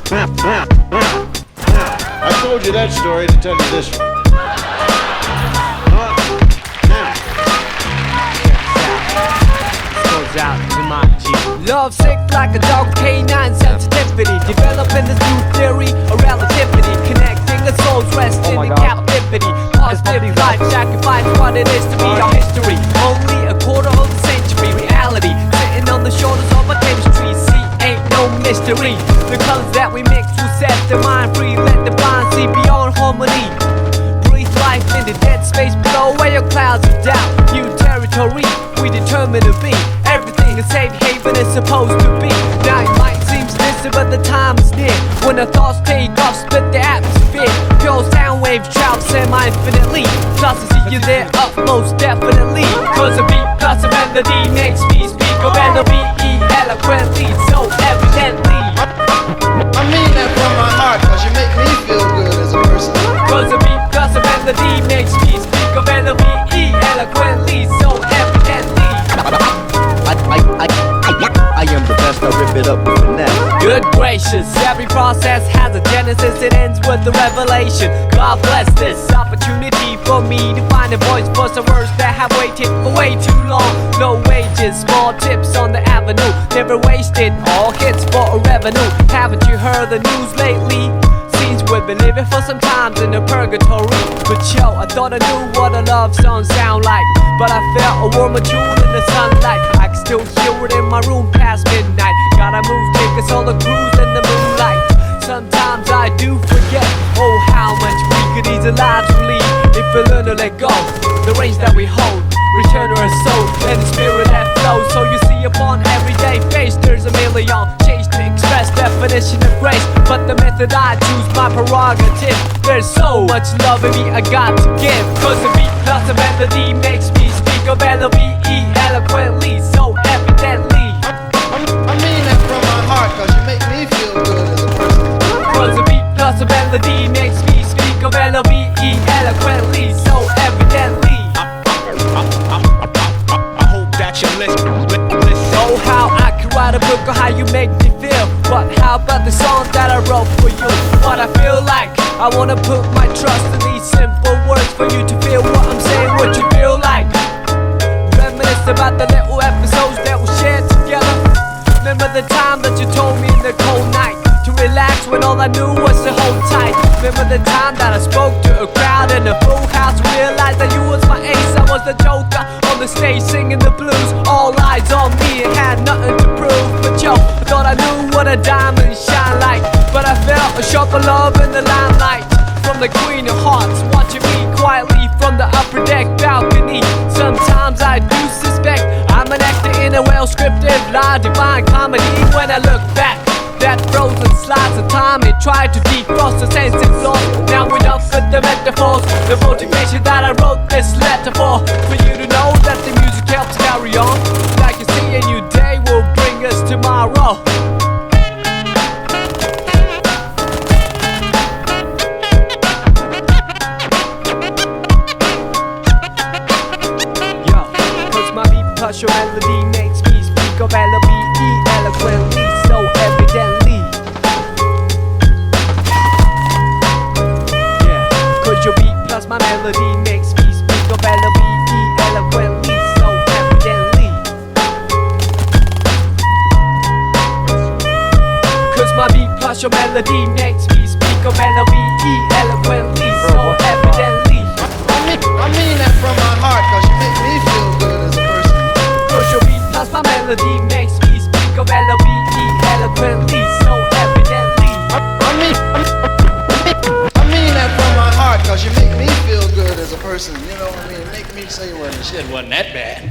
I told you that story to tell you this one. Goes out to my G. Love sick like a dog, canine sensitivity. Developing this new theory of relativity. Connecting the souls resting in captivity. Positive life sacrifice what it is to be our history. Only a quarter of a century reality. Sitting on the shoulders of a chemistry. See, ain't no mystery. The colors that we mix will set the mind free. Let the blind see beyond harmony. Breathe life in the dead space below where your clouds of doubt. New territory we determine to be. Everything a safe haven is supposed to be. Now it might seem distant, but the time is near. When the thoughts take off, split the atmosphere. Pure sound waves travel semi-infinitely. Plus I see you there up most definitely. Cause a beat plus a melody makes me speak of L-O-V-E eloquently, so evidently. I mean that from my heart, cause you make me feel good as a person. Cause a beat plus a melody makes me speak of L-O-V-E eloquently, so evidently. I am the best, I rip it up with finesse. Good gracious, every process has a genesis, it ends with a revelation. God bless this opportunity for me to find a voice for some words that have waited for way too long. No wages, small tips on the avenue, never wasted, all hits for a revenue. Haven't you heard the news lately? Seems we've been living for some times in a purgatory. But yo, I thought I knew what a love song sound like, but I felt a warmer tune in the sunlight. I can still hear it in my room past midnight. Gotta move, take us on a cruise in the moonlight. Sometimes I do forget, oh how much we could ease our lives to lead if we learn to let go. The reins that we hold, return to our soul and the spirit that flows. So you see upon everyday face there's a million change to express definition of grace. But the method I choose, my prerogative. There's so much love in me I got to give. Cause the beat plus the melody makes me speak of L-O-V-E eloquently, so evidently. I mean that from my heart, cause you make me feel good as a person. Cause the beat plus the melody makes me speak of L-O-V-E eloquently, so evidently. I hope that you listen. Oh how I could write a book on how you make me feel. But how about the song that I wrote for you? What I feel like, I wanna put my trust in these simple words for you to feel what I'm saying, what you feel like. Reminisce about the little episodes that we shared together. Remember the time that you told me in the cold night to relax when all I knew was to hold tight. Remember the time that I spoke to a crowd in a full house, realized that you was my ace, I was the joker on the stage singing the blues. All eyes on me and had nothing to prove. But yo, I thought I knew what a diamond shine like, but I felt a sharper love in the limelight from the Queen of Hearts, watching me quietly from the upper deck balcony. Sometimes I do suspect I'm an actor in a well-scripted lie, divine comedy. When I look back, that frozen slice of time, it tried to defrost the senses lost. Now enough with the metaphors, the motivation that I wrote this letter for you to know that the music helps carry on. Like you see, a new day will bring us tomorrow. Plus your melody makes me speak of L-O-V-E eloquently, so evidently. Yeah, cause your beat plus my melody makes me speak of L-O-V-E eloquently, so evidently. Cause my beat plus your melody makes me speak of L-O-V-E eloquently, so evidently. I mean that from my heart, cause you make me feel good as a person. Cause your beat plus my melody makes me speak of L-O-V-E eloquently, so evidently. I mean that from my heart, cause you make me feel good as a person. You know what I mean? Make me say what Shit wasn't that bad.